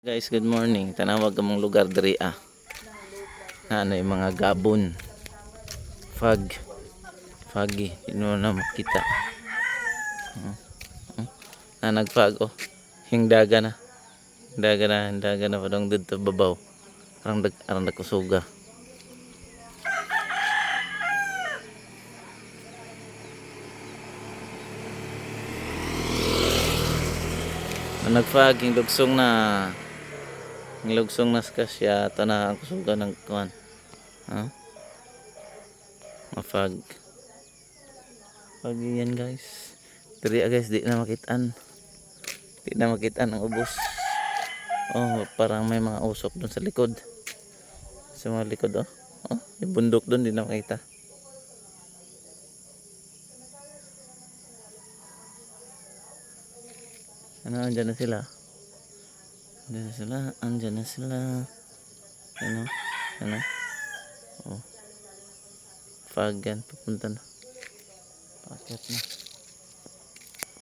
Guys, good morning. Tanawag ka mong lugar diri ano yung mga gabon. Foggy. Hindi mo na makita. Nagfog oh. Hingdaga na. Hingdaga na padong dito babaw. Arang nagkusuga. Nagfog, hinglugsong na. Hinglugsong na kasya. Ito na ang kusuga ng kuwan. Mafog. Foggy yan guys. Diri guys, di na makitaan. Di na makitaan ang ubos. Oh, parang may mga usok doon sa likod. Sa mga likod oh. Oh, yung bundok doon di na makita. Andyan na sila. Andyan na sila. Ano? Oh. Fog yan, papunta na. Paket na.